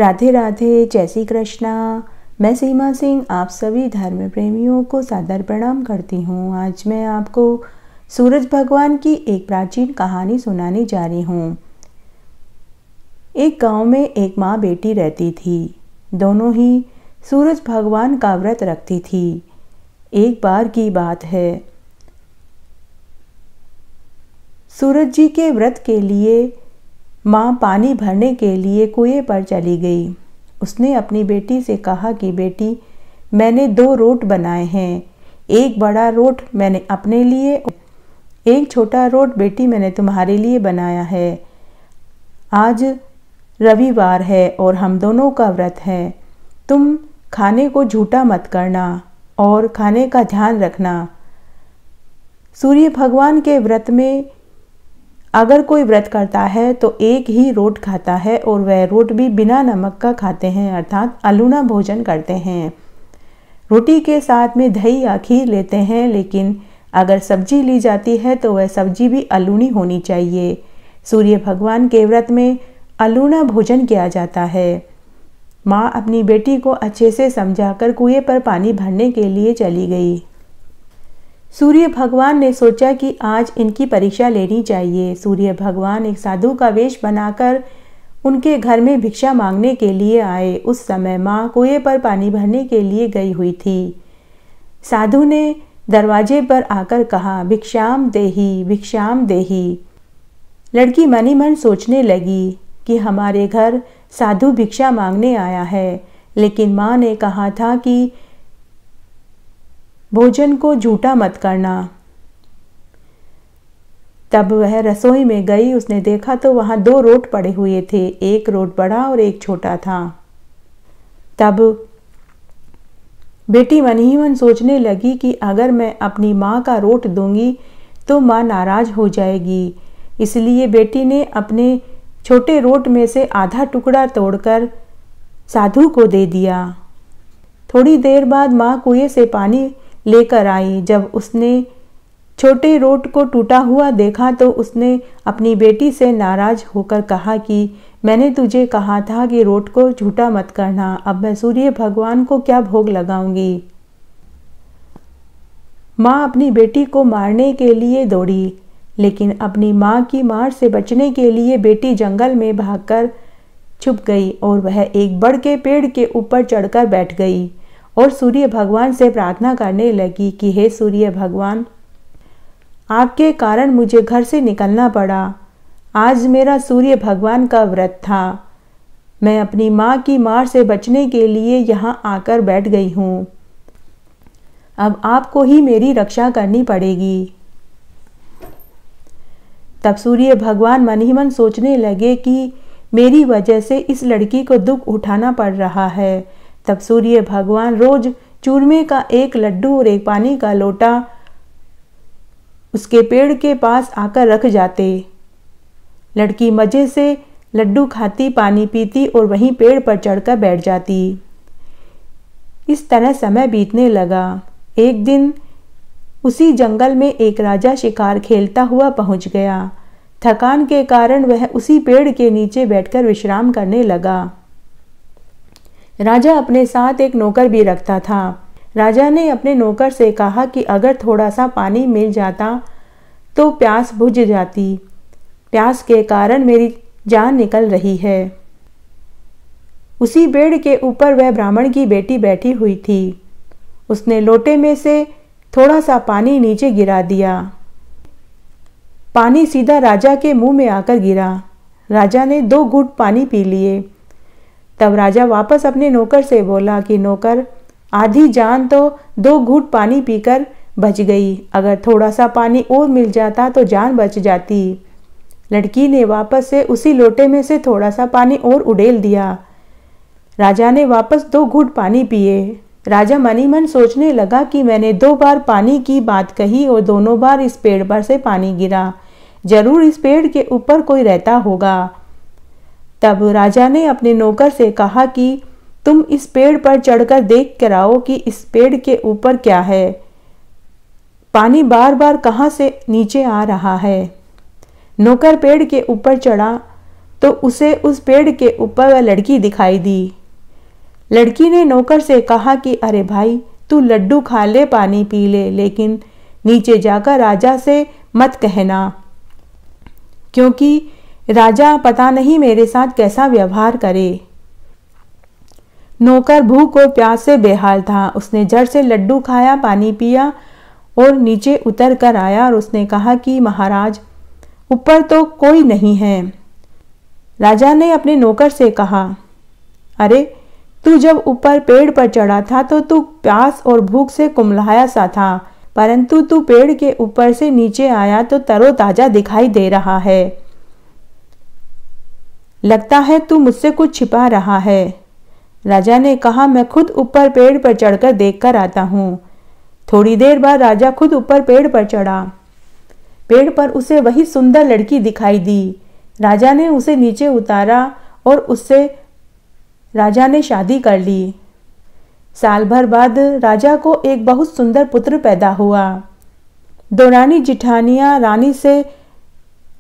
राधे राधे, जय श्री कृष्णा। मैं सीमा सिंह आप सभी धर्म प्रेमियों को सादर प्रणाम करती हूँ। आज मैं आपको सूरज भगवान की एक प्राचीन कहानी सुनाने जा रही हूँ। एक गांव में एक माँ बेटी रहती थी। दोनों ही सूरज भगवान का व्रत रखती थी। एक बार की बात है, सूरज जी के व्रत के लिए माँ पानी भरने के लिए कुएं पर चली गई। उसने अपनी बेटी से कहा कि बेटी, मैंने 2 रोट बनाए हैं। एक बड़ा रोट मैंने अपने लिए, एक छोटा रोट बेटी मैंने तुम्हारे लिए बनाया है। आज रविवार है और हम दोनों का व्रत है। तुम खाने को झूठा मत करना और खाने का ध्यान रखना। सूर्य भगवान के व्रत में अगर कोई व्रत करता है तो एक ही रोट खाता है और वह रोट भी बिना नमक का खाते हैं, अर्थात अलूना भोजन करते हैं। रोटी के साथ में दही या खीर लेते हैं, लेकिन अगर सब्जी ली जाती है तो वह सब्जी भी अलूनी होनी चाहिए। सूर्य भगवान के व्रत में अलूना भोजन किया जाता है। माँ अपनी बेटी को अच्छे से समझाकर कुएं पर पानी भरने के लिए चली गई। सूर्य भगवान ने सोचा कि आज इनकी परीक्षा लेनी चाहिए। सूर्य भगवान एक साधु का वेश बनाकर उनके घर में भिक्षा मांगने के लिए आए। उस समय माँ कुएं पर पानी भरने के लिए गई हुई थी। साधु ने दरवाजे पर आकर कहा, भिक्षाम देही, भिक्षाम देही। लड़की मनी मन सोचने लगी कि हमारे घर साधु भिक्षा मांगने आया है, लेकिन माँ ने कहा था कि भोजन को झूठा मत करना। तब वह रसोई में गई। उसने देखा तो वहां 2 रोट पड़े हुए थे। एक रोट बड़ा और एक छोटा था। तब बेटी मन ही मन सोचने लगी कि अगर मैं अपनी माँ का रोट दूंगी तो माँ नाराज हो जाएगी। इसलिए बेटी ने अपने छोटे रोट में से आधा टुकड़ा तोड़कर साधु को दे दिया। थोड़ी देर बाद माँ कुएं से पानी लेकर आई। जब उसने छोटे रोट को टूटा हुआ देखा तो उसने अपनी बेटी से नाराज होकर कहा कि मैंने तुझे कहा था कि रोट को झूठा मत करना। अब मैं सूर्य भगवान को क्या भोग लगाऊंगी। माँ अपनी बेटी को मारने के लिए दौड़ी, लेकिन अपनी माँ की मार से बचने के लिए बेटी जंगल में भागकर छुप गई और वह एक बड़ के पेड़ के ऊपर चढ़कर बैठ गई और सूर्य भगवान से प्रार्थना करने लगी कि हे सूर्य भगवान, आपके कारण मुझे घर से निकलना पड़ा। आज मेरा सूर्य भगवान का व्रत था। मैं अपनी माँ की मार से बचने के लिए यहाँ आकर बैठ गई हूँ। अब आपको ही मेरी रक्षा करनी पड़ेगी। तब सूर्य भगवान मन ही मन सोचने लगे कि मेरी वजह से इस लड़की को दुख उठाना पड़ रहा है। तब सूर्य भगवान रोज चूरमे का एक लड्डू और एक पानी का लोटा उसके पेड़ के पास आकर रख जाते। लड़की मजे से लड्डू खाती, पानी पीती और वहीं पेड़ पर चढ़कर बैठ जाती। इस तरह समय बीतने लगा। एक दिन उसी जंगल में एक राजा शिकार खेलता हुआ पहुंच गया। थकान के कारण वह उसी पेड़ के नीचे बैठकर विश्राम करने लगा। राजा अपने साथ एक नौकर भी रखता था। राजा ने अपने नौकर से कहा कि अगर थोड़ा सा पानी मिल जाता तो प्यास बुझ जाती। प्यास के कारण मेरी जान निकल रही है। उसी पेड़ के ऊपर वह ब्राह्मण की बेटी बैठी हुई थी। उसने लोटे में से थोड़ा सा पानी नीचे गिरा दिया। पानी सीधा राजा के मुंह में आकर गिरा। राजा ने 2 घूंट पानी पी लिए। तब राजा वापस अपने नौकर से बोला कि नौकर, आधी जान तो 2 घूंट पानी पीकर बच गई। अगर थोड़ा सा पानी और मिल जाता तो जान बच जाती। लड़की ने वापस से उसी लोटे में से थोड़ा सा पानी और उड़ेल दिया। राजा ने वापस 2 घूंट पानी पिए। राजा मनी मन सोचने लगा कि मैंने 2 बार पानी की बात कही और दोनों बार इस पेड़ पर से पानी गिरा। जरूर इस पेड़ के ऊपर कोई रहता होगा। तब राजा ने अपने नौकर से कहा कि तुम इस पेड़ पर चढ़कर देख कर आओ कि इस पेड़ के ऊपर क्या है। पानी बार बार कहाँ से नीचे आ रहा है। नौकर पेड़ के ऊपर चढ़ा तो उसे उस पेड़ के ऊपर वह लड़की दिखाई दी। लड़की ने नौकर से कहा कि अरे भाई, तू लड्डू खा ले, पानी पी ले, लेकिन नीचे जाकर राजा से मत कहना, क्योंकि राजा पता नहीं मेरे साथ कैसा व्यवहार करे। नौकर भूख और प्यास से बेहाल था। उसने झट से लड्डू खाया, पानी पिया और नीचे उतर कर आया और उसने कहा कि महाराज, ऊपर तो कोई नहीं है। राजा ने अपने नौकर से कहा, अरे तू जब ऊपर पेड़ पर चढ़ा था तो तू प्यास और भूख से कुम्हलाया सा था, परंतु तू पेड़ के ऊपर से नीचे आया तो तरोताजा दिखाई दे रहा है। लगता है तू मुझसे कुछ छिपा रहा है। राजा ने कहा, मैं खुद ऊपर पेड़ पर चढ़कर देखकर आता हूँ। थोड़ी देर बाद राजा खुद ऊपर पेड़ पर चढ़ा। पेड़ पर उसे वही सुंदर लड़की दिखाई दी। राजा ने उसे नीचे उतारा और उससे राजा ने शादी कर ली। साल भर बाद राजा को एक बहुत सुंदर पुत्र पैदा हुआ। दो रानी जिठानियां रानी से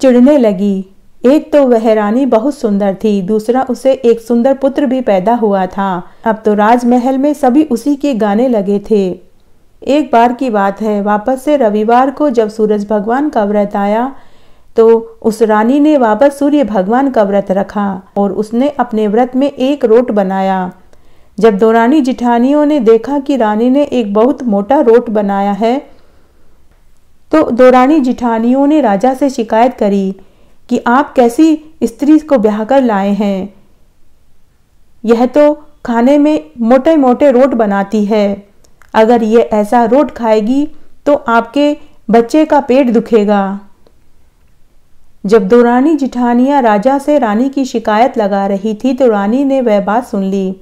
चिढ़ने लगी। एक तो वह रानी बहुत सुंदर थी, दूसरा उसे एक सुंदर पुत्र भी पैदा हुआ था। अब तो राजमहल में सभी उसी के गाने लगे थे। एक बार की बात है, वापस से रविवार को जब सूरज भगवान का व्रत आया तो उस रानी ने वापस सूर्य भगवान का व्रत रखा और उसने अपने व्रत में एक रोट बनाया। जब दो रानी जिठानियों ने देखा कि रानी ने एक बहुत मोटा रोट बनाया है, तो दो रानी जिठानियों ने राजा से शिकायत करी कि आप कैसी स्त्री को ब्याह कर लाए हैं, यह तो खाने में मोटे मोटे रोट बनाती है। अगर ये ऐसा रोट खाएगी तो आपके बच्चे का पेट दुखेगा। जब दो रानी जिठानियां राजा से रानी की शिकायत लगा रही थी तो रानी ने वह बात सुन ली।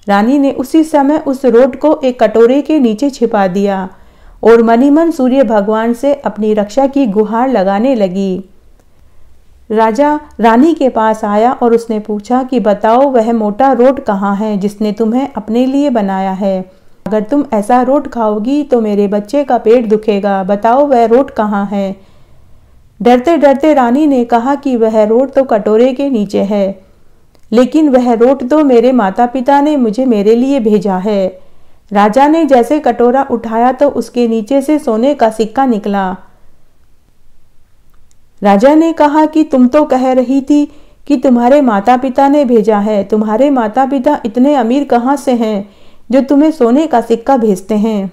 रानी ने उसी समय उस रोट को एक कटोरे के नीचे छिपा दिया और मनी मन सूर्य भगवान से अपनी रक्षा की गुहार लगाने लगी। राजा रानी के पास आया और उसने पूछा कि बताओ, वह मोटा रोट कहाँ है जिसने तुम्हें अपने लिए बनाया है? अगर तुम ऐसा रोट खाओगी तो मेरे बच्चे का पेट दुखेगा। बताओ वह रोट कहाँ है? डरते डरते रानी ने कहा कि वह रोट तो कटोरे के नीचे है, लेकिन वह रोट तो मेरे माता पिता ने मुझे मेरे लिए भेजा है। राजा ने जैसे कटोरा उठाया तो उसके नीचे से सोने का सिक्का निकला। राजा ने कहा कि तुम तो कह रही थी कि तुम्हारे माता पिता ने भेजा है। तुम्हारे माता पिता इतने अमीर कहाँ से हैं जो तुम्हें सोने का सिक्का भेजते हैं?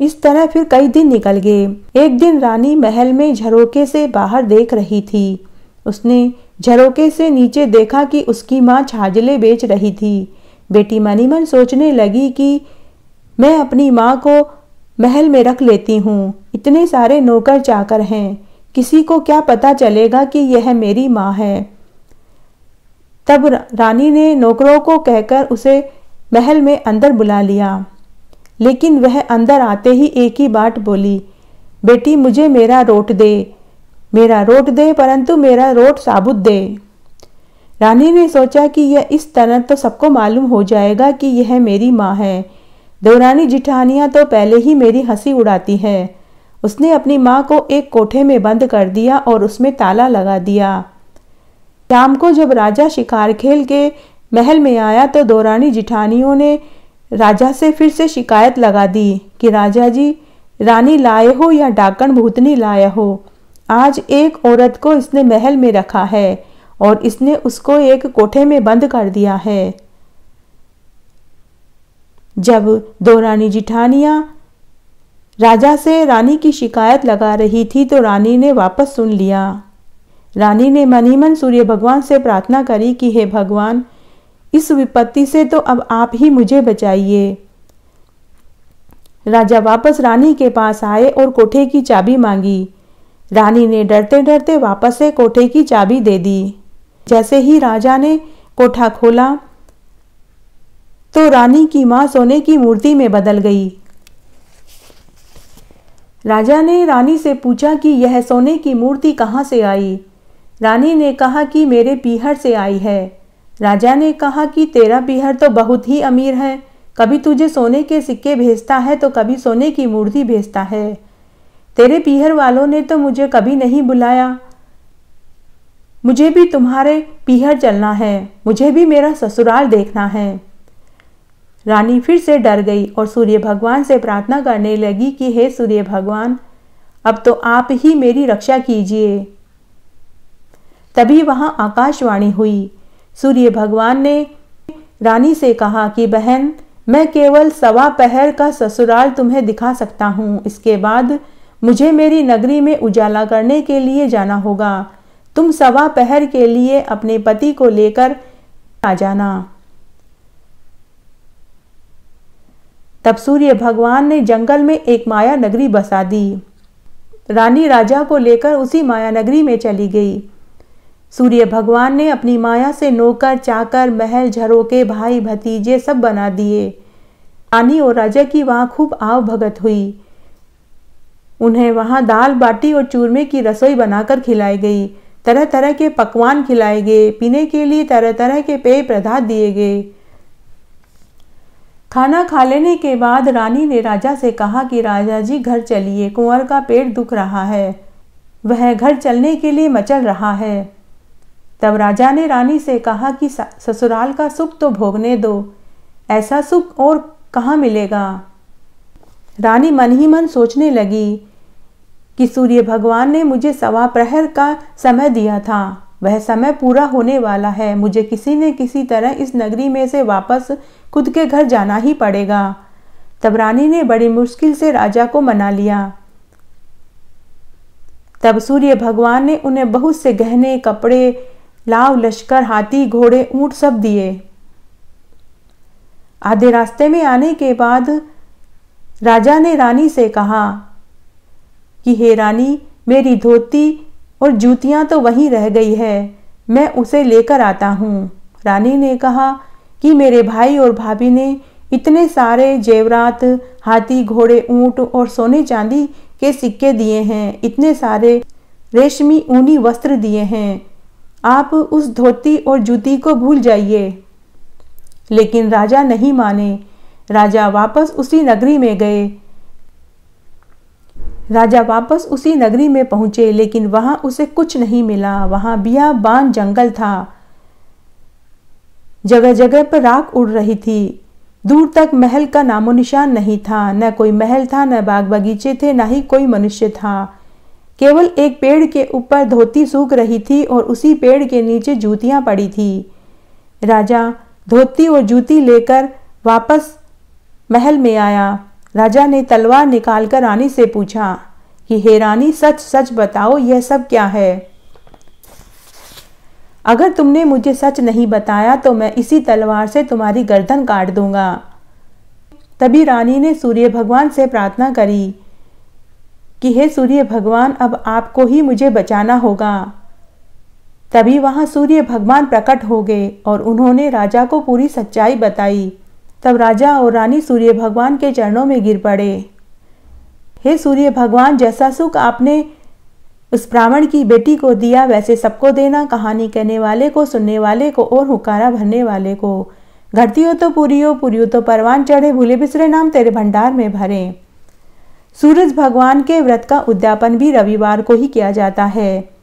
इस तरह फिर कई दिन निकल गए। एक दिन रानी महल में झरोके से बाहर देख रही थी। उसने झरोके से नीचे देखा कि उसकी माँ छाजले बेच रही थी। बेटी मनी मन सोचने लगी कि मैं अपनी माँ को महल में रख लेती हूँ। इतने सारे नौकर चाकर हैं, किसी को क्या पता चलेगा कि यह मेरी माँ है। तब रानी ने नौकरों को कहकर उसे महल में अंदर बुला लिया, लेकिन वह अंदर आते ही एक ही बात बोली, बेटी मुझे मेरा रोट दे, मेरा रोट दे, परंतु मेरा रोट साबुत दे। रानी ने सोचा कि यह इस तरह तो सबको मालूम हो जाएगा कि यह मेरी माँ है। दो रानी जिठानियां तो पहले ही मेरी हंसी उड़ाती है। उसने अपनी माँ को एक कोठे में बंद कर दिया और उसमें ताला लगा दिया। शाम को जब राजा शिकार खेल के महल में आया तो दो रानी जिठानियों ने राजा से फिर से शिकायत लगा दी कि राजा जी, रानी लाए हो या डाकण भूतनी लाए हो? आज एक औरत को इसने महल में रखा है और इसने उसको एक कोठे में बंद कर दिया है। जब दो रानी जिठानियां राजा से रानी की शिकायत लगा रही थी तो रानी ने वापस सुन लिया। रानी ने मनी मन सूर्य भगवान से प्रार्थना करी कि हे भगवान, इस विपत्ति से तो अब आप ही मुझे बचाइए। राजा वापस रानी के पास आए और कोठे की चाबी मांगी। रानी ने डरते डरते वापस से कोठे की चाबी दे दी। जैसे ही राजा ने कोठा खोला तो रानी की मां सोने की मूर्ति में बदल गई। राजा ने रानी से पूछा कि यह सोने की मूर्ति कहाँ से आई? रानी ने कहा कि मेरे पीहर से आई है। राजा ने कहा कि तेरा पीहर तो बहुत ही अमीर है, कभी तुझे सोने के सिक्के भेजता है तो कभी सोने की मूर्ति भेजता है। तेरे पीहर वालों ने तो मुझे कभी नहीं बुलाया। मुझे भी तुम्हारे पीहर चलना है, मुझे भी मेरा ससुराल देखना है। रानी फिर से डर गई और सूर्य भगवान से प्रार्थना करने लगी कि हे सूर्य भगवान, अब तो आप ही मेरी रक्षा कीजिए। तभी वहां आकाशवाणी हुई। सूर्य भगवान ने रानी से कहा कि बहन, मैं केवल 1.25 पहर का ससुराल तुम्हें दिखा सकता हूँ। इसके बाद मुझे मेरी नगरी में उजाला करने के लिए जाना होगा। तुम 1.25 पहर के लिए अपने पति को लेकर आ जाना। तब सूर्य भगवान ने जंगल में एक माया नगरी बसा दी। रानी राजा को लेकर उसी माया नगरी में चली गई। सूर्य भगवान ने अपनी माया से नौकर, चाकर, महल, झरोके, भाई, भतीजे सब बना दिए। रानी और राजा की वहां खूब आव भगत हुई। उन्हें वहां दाल बाटी और चूरमे की रसोई बनाकर खिलाई गई। तरह तरह के पकवान खिलाए गए। पीने के लिए तरह तरह के पेय पदार्थ दिए गए। खाना खा लेने के बाद रानी ने राजा से कहा कि राजा जी घर चलिए, कुंवर का पेट दुख रहा है, वह घर चलने के लिए मचल रहा है। तब राजा ने रानी से कहा कि ससुराल का सुख तो भोगने दो, ऐसा सुख और कहाँ मिलेगा। रानी मन ही मन सोचने लगी कि सूर्य भगवान ने मुझे 1.25 प्रहर का समय दिया था, वह समय पूरा होने वाला है। मुझे किसी न किसी तरह इस नगरी में से वापस खुद के घर जाना ही पड़ेगा। तब रानी ने बड़ी मुश्किल से राजा को मना लिया। तब सूर्य भगवान ने उन्हें बहुत से गहने, कपड़े, लाव लश्कर, हाथी, घोड़े, ऊंट सब दिए। आधे रास्ते में आने के बाद राजा ने रानी से कहा कि हे रानी, मेरी धोती और जूतियां तो वहीं रह गई है, मैं उसे लेकर आता हूँ। रानी ने कहा कि मेरे भाई और भाभी ने इतने सारे जेवरात, हाथी, घोड़े, ऊंट और सोने चांदी के सिक्के दिए हैं, इतने सारे रेशमी ऊनी वस्त्र दिए हैं, आप उस धोती और जूती को भूल जाइए। लेकिन राजा नहीं माने। राजा वापस उसी नगरी में गए। राजा वापस उसी नगरी में पहुंचे, लेकिन वहां उसे कुछ नहीं मिला। वहां बियाबान जंगल था। जगह जगह पर राख उड़ रही थी। दूर तक महल का नामो निशान नहीं था। न कोई महल था, न बाग बगीचे थे, न ही कोई मनुष्य था। केवल एक पेड़ के ऊपर धोती सूख रही थी और उसी पेड़ के नीचे जूतियां पड़ी थी। राजा धोती और जूती लेकर वापस महल में आया। राजा ने तलवार निकालकर रानी से पूछा कि हे रानी, सच सच बताओ, यह सब क्या है? अगर तुमने मुझे सच नहीं बताया तो मैं इसी तलवार से तुम्हारी गर्दन काट दूंगा। तभी रानी ने सूर्य भगवान से प्रार्थना करी कि हे सूर्य भगवान, अब आपको ही मुझे बचाना होगा। तभी वहां सूर्य भगवान प्रकट हो गए और उन्होंने राजा को पूरी सच्चाई बताई। तब राजा और रानी सूर्य भगवान के चरणों में गिर पड़े। हे सूर्य भगवान, जैसा सुख आपने उस ब्राह्मण की बेटी को दिया, वैसे सबको देना, कहानी कहने वाले को, सुनने वाले को और हुकारा भरने वाले को। घटती हो तो पूरी हो, पूरी हो तो परवान चढ़े, भूले बिसरे नाम तेरे भंडार में भरे। सूरज भगवान के व्रत का उद्यापन भी रविवार को ही किया जाता है।